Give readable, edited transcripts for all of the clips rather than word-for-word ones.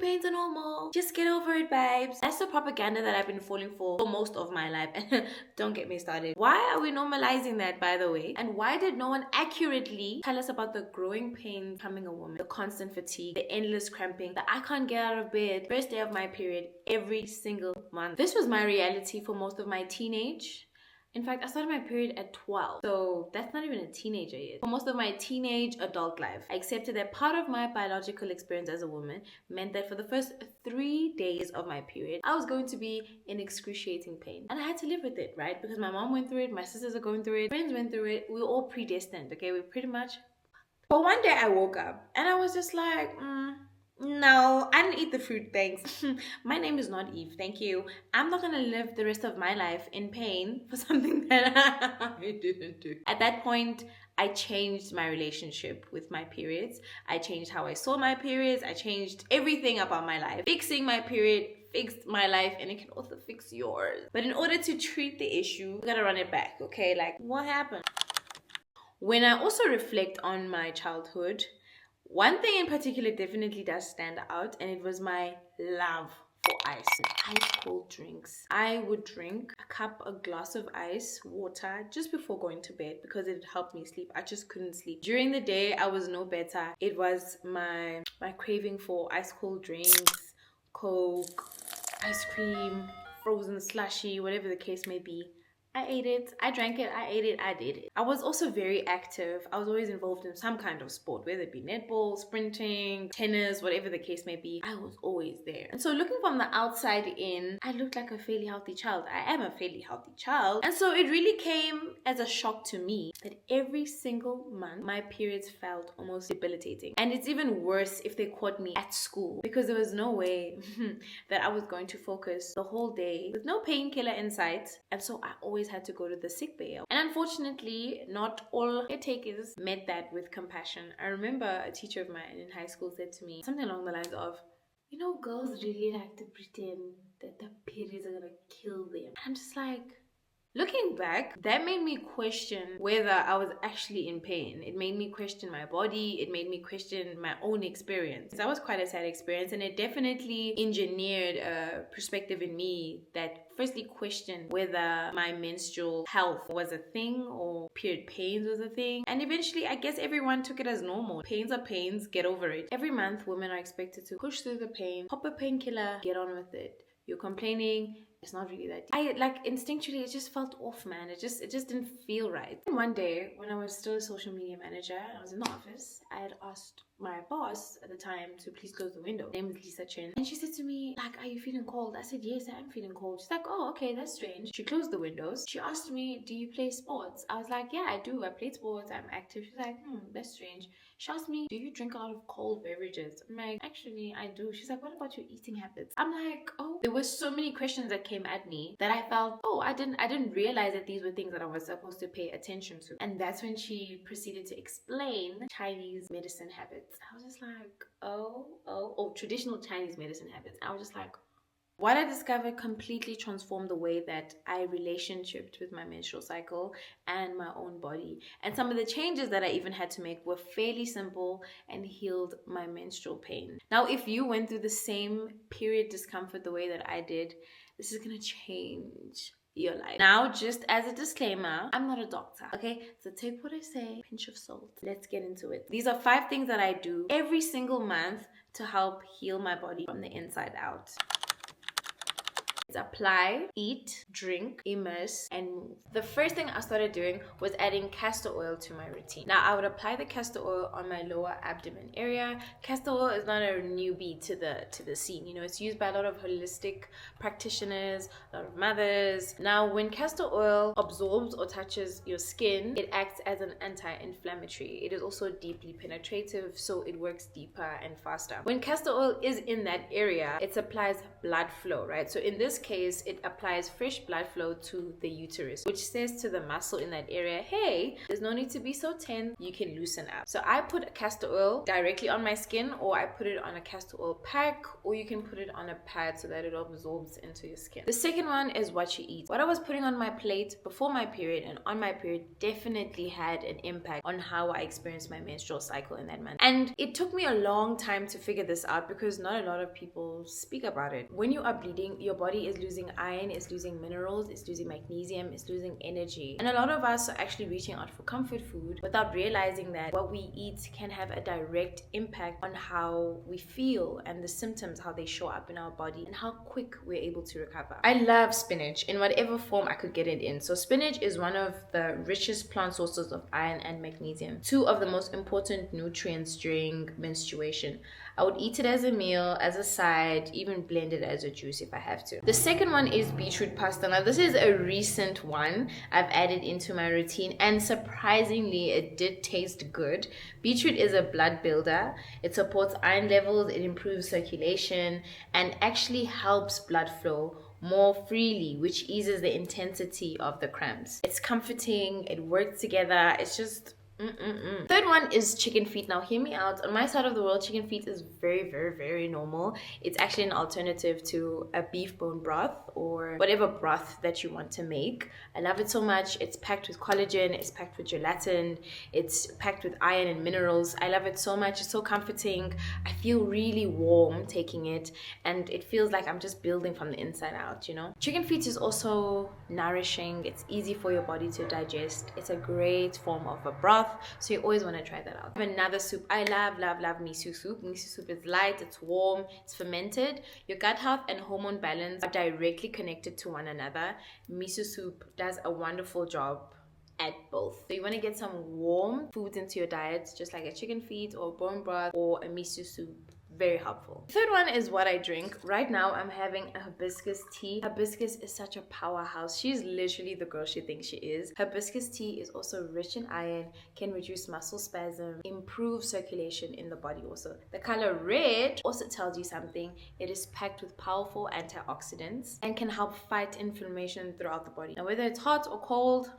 pains are normal. Just get over it, babes. That's the propaganda that I've been falling for most of my life. Don't get me started. Why are we normalizing that, by the way? And why did no one accurately tell us about the growing pain becoming a woman, the constant fatigue, the endless cramping, that I can't get out of bed first day of my period every single month? This was my reality for most of my teenage. In fact, I started my period at 12, so that's not even a teenager yet. For most of my teenage adult life, I accepted that part of my biological experience as a woman meant that for the first 3 days of my period, I was going to be in excruciating pain. And I had to live with it, right? Because my mom went through it, my sisters are going through it, friends went through it. We were all predestined, okay? We pretty much. But one day I woke up and I was just like, no, I didn't eat the fruit, thanks. My name is not Eve, thank you. I'm not gonna live the rest of my life in pain for something that I didn't do. At that point, I changed my relationship with my periods. I changed how I saw my periods. I changed everything about my life. Fixing my period fixed my life, and it can also fix yours. But in order to treat the issue, we gotta run it back, okay? Like, what happened? When I also reflect on my childhood, one thing in particular definitely does stand out, and it was my love for ice cold drinks. I would drink a glass of ice water just before going to bed because it helped me sleep. I just couldn't sleep. During the day, I was no better. It was my craving for ice cold drinks, Coke, ice cream, frozen slushy, whatever the case may be. I ate it, I drank it, I ate it, I did it. I was also very active. I was always involved in some kind of sport, whether it be netball, sprinting, tennis, whatever the case may be. I was always there. And so looking from the outside in, I looked like a fairly healthy child. I am a fairly healthy child. And so it really came as a shock to me that every single month, my periods felt almost debilitating. And it's even worse if they caught me at school, because there was no way that I was going to focus the whole day with no painkiller in sight. And so I always had to go to the sick bay. And unfortunately, not all caretakers met that with compassion. I remember a teacher of mine in high school said to me something along the lines of, you know, girls really like to pretend that the periods are gonna kill them. I'm just like, looking back, that made me question whether I was actually in pain. It made me question my body. It made me question my own experience. That was quite a sad experience, and it definitely engineered a perspective in me that firstly questioned whether my menstrual health was a thing or period pains was a thing. And eventually, I guess everyone took it as normal. Pains are pains, get over it. Every month, women are expected to push through the pain, pop a painkiller, get on with it. You're complaining, it's not really that deep. I like instinctually, it just felt off, man. It just didn't feel right. And one day, when I was still a social media manager, I was in the office, I had asked my boss at the time to please close the window. Her name is Lisa Chen. And she said to me, like, are you feeling cold? I said, yes, I am feeling cold. She's like, oh, okay, that's strange. She closed the windows. She asked me, do you play sports? I was like, yeah, I do. I play sports. I'm active. She's like, that's strange. She asked me, do you drink a lot of cold beverages? I'm like, actually, I do. She's like, what about your eating habits? I'm like, oh, there were so many questions that came at me that I felt, oh, I didn't realize that these were things that I was supposed to pay attention to. And that's when she proceeded to explain Chinese medicine habits. I was just like, oh, traditional Chinese medicine habits. I was just like, what I discovered completely transformed the way that I relationshiped with my menstrual cycle and my own body. And some of the changes that I even had to make were fairly simple and healed my menstrual pain. Now, if you went through the same period discomfort the way that I did, this is gonna change your life. Now, just as a disclaimer, I'm not a doctor, okay? So take what I say, pinch of salt. Let's get into it. These are 5 things that I do every single month to help heal my body from the inside out. It's apply, eat, drink, immerse, and move. The first thing I started doing was adding castor oil to my routine. Now, I would apply the castor oil on my lower abdomen area. Castor oil is not a newbie to the scene. You know, it's used by a lot of holistic practitioners, a lot of mothers. Now, when castor oil absorbs or touches your skin, it acts as an anti-inflammatory. It is also deeply penetrative, so it works deeper and faster. When castor oil is in that area, it supplies blood flow, right? So in this this case, it applies fresh blood flow to the uterus, which says to the muscle in that area, hey, there's no need to be so tense, you can loosen up. So I put castor oil directly on my skin, or I put it on a castor oil pack, or you can put it on a pad so that it absorbs into your skin. The second one is what you eat. What I was putting on my plate before my period and on my period definitely had an impact on how I experienced my menstrual cycle in that month. And it took me a long time to figure this out because not a lot of people speak about it. When you are bleeding, your body is losing iron, it's losing minerals, it's losing magnesium, it's losing energy. And a lot of us are actually reaching out for comfort food without realizing that what we eat can have a direct impact on how we feel and the symptoms, how they show up in our body and how quick we're able to recover. I love spinach in whatever form I could get it in. So spinach is one of the richest plant sources of iron and magnesium, two of the most important nutrients during menstruation. I would eat it as a meal, as a side, even blend it as a juice if I have to. The second one is beetroot pasta. Now this is a recent one I've added into my routine, and surprisingly it did taste good. Beetroot is a blood builder. It supports iron levels, it improves circulation, and actually helps blood flow more freely, which eases the intensity of the cramps. It's comforting, it works together, it's just Third one is chicken feet. Now hear me out. On my side of the world, chicken feet is very, very, very normal. It's actually an alternative to a beef bone broth or whatever broth that you want to make. I love it so much. It's packed with collagen, it's packed with gelatin, it's packed with iron and minerals. I love it so much. It's so comforting. I feel really warm taking it, and it feels like I'm just building from the inside out, you know. Chicken feet is also nourishing. It's easy for your body to digest. It's a great form of a broth, so you always want to try that out. I have another soup. I love miso soup. Miso soup is light, it's warm, it's fermented. Your gut health and hormone balance are directly connected to one another. Miso soup does a wonderful job at both. So you want to get some warm foods into your diet, just like a chicken feet or bone broth or a miso soup. Very helpful. Third one is what I drink. Right now I'm having a hibiscus tea. Hibiscus is such a powerhouse. She's literally the girl she thinks she is. Hibiscus tea is also rich in iron, can reduce muscle spasm, improve circulation in the body also. The color red also tells you something. It is packed with powerful antioxidants and can help fight inflammation throughout the body. Now whether it's hot or cold,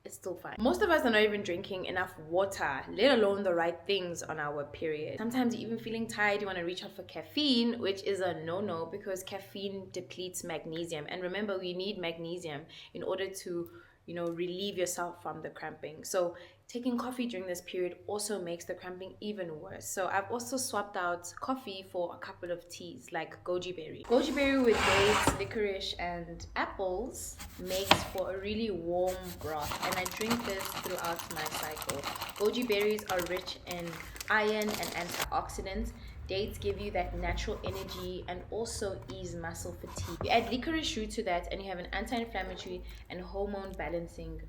it's still fine. Most of us are not even drinking enough water, let alone the right things on our period. Sometimes you're even feeling tired, you want to reach out for caffeine, which is a no-no because caffeine depletes magnesium. And remember, we need magnesium in order to, you know, relieve yourself from the cramping. So taking coffee during this period also makes the cramping even worse. So I've also swapped out coffee for a couple of teas like goji berry. Goji berry with dates, licorice, and apples makes for a really warm broth, and I drink this throughout my cycle. Goji berries are rich in iron and antioxidants. Dates give you that natural energy and also ease muscle fatigue. You add licorice root to that and you have an anti-inflammatory and hormone balancing.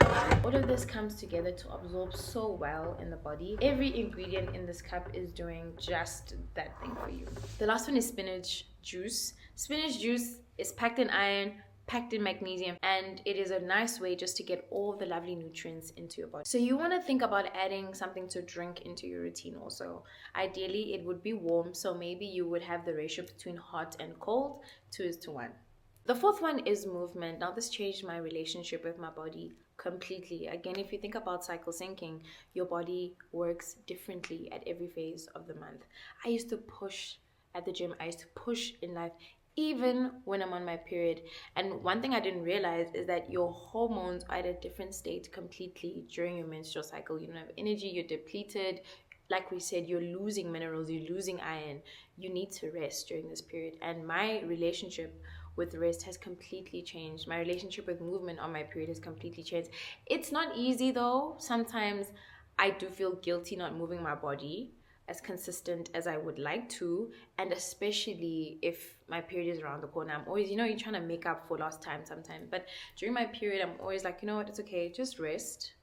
All of this comes together to absorb so well in the body. Every ingredient in this cup is doing just that thing for you. The last one is spinach juice. Spinach juice is packed in iron, packed in magnesium, and it is a nice way just to get all the lovely nutrients into your body. So you want to think about adding something to drink into your routine also. Ideally it would be warm, so maybe you would have the ratio between hot and cold 2:1. The fourth one is movement. Now this changed my relationship with my body completely. Again, if you think about cycle syncing, your body works differently at every phase of the month. I used to push at the gym, I used to push in life even when I'm on my period. And one thing I didn't realize is that your hormones are at a different state completely during your menstrual cycle. You don't have energy, you're depleted. Like we said, you're losing minerals, you're losing iron. You need to rest during this period. And my relationship with rest has completely changed. My relationship with movement on my period has completely changed. It's not easy though. Sometimes I do feel guilty not moving my body as consistent as I would like to, and especially if my period is around the corner. I'm always, you're trying to make up for lost time sometimes, but during my period I'm always like, you know what, it's okay, just rest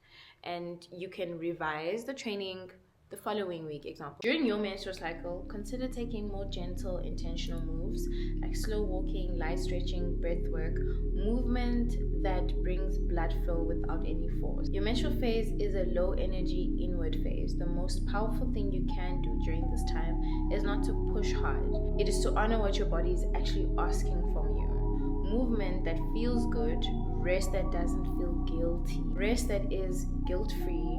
and you can revise the training the following week. Example, during your menstrual cycle, consider taking more gentle, intentional moves like slow walking, light stretching, breath work, movement that brings blood flow without any force. Your menstrual phase is a low energy inward phase. The most powerful thing you can do during this time is not to push hard. It is to honor what your body is actually asking from you. movement that feels good, rest that doesn't feel guilty, rest that is guilt-free,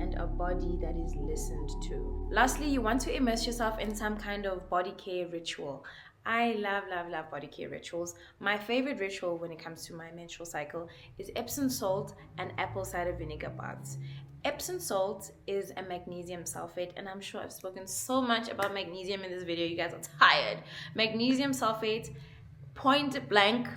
and a body that is listened to. Lastly, you want to immerse yourself in some kind of body care ritual. I love, love, love body care rituals. My favorite ritual when it comes to my menstrual cycle is Epsom salt and apple cider vinegar baths. Epsom salt is a magnesium sulfate, and I'm sure I've spoken so much about magnesium in this video, you guys are tired. Magnesium sulfate, point blank,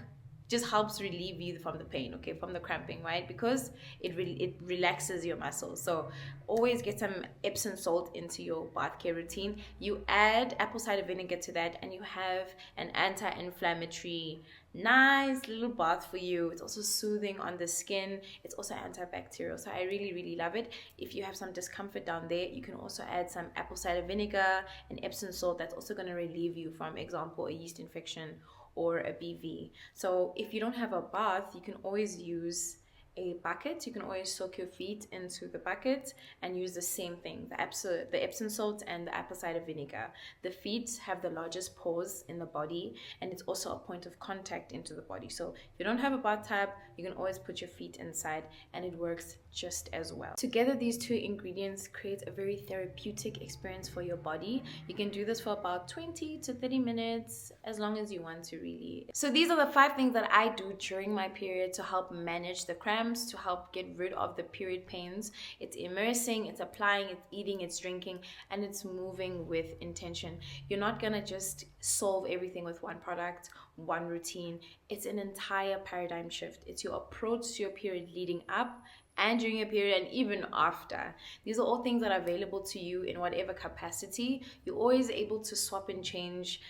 just helps relieve you from the pain, okay, from the cramping, right? Because it relaxes your muscles. So always get some Epsom salt into your bath care routine. You add apple cider vinegar to that, and you have an anti-inflammatory, nice little bath for you. It's also soothing on the skin. It's also antibacterial. So I really, really love it. If you have some discomfort down there, you can also add some apple cider vinegar and Epsom salt. That's also going to relieve you from, example, a yeast infection or a BV. So if you don't have a bath, you can always use a bucket. You can always soak your feet into the bucket and use the same thing, the Epsom salt and the apple cider vinegar. The feet have the largest pores in the body, and it's also a point of contact into the body. So if you don't have a bathtub, you can always put your feet inside, and it works just as well. Together, these two ingredients create a very therapeutic experience for your body. You can do this for about 20 to 30 minutes, as long as you want to, really. So these are the 5 things that I do during my period to help manage the cramps, to help get rid of the period pains. It's immersing, it's applying, it's eating, it's drinking, and it's moving with intention. You're not gonna just solve everything with one product, one routine. It's an entire paradigm shift. It's your approach to your period leading up and during your period, and even after. These are all things that are available to you in whatever capacity. You're always able to swap and change,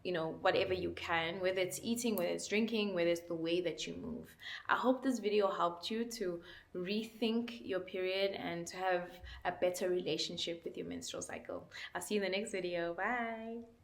you know, whatever you can, whether it's eating, whether it's drinking, whether it's the way that you move. I hope this video helped you to rethink your period and to have a better relationship with your menstrual cycle. I'll see you in the next video. Bye.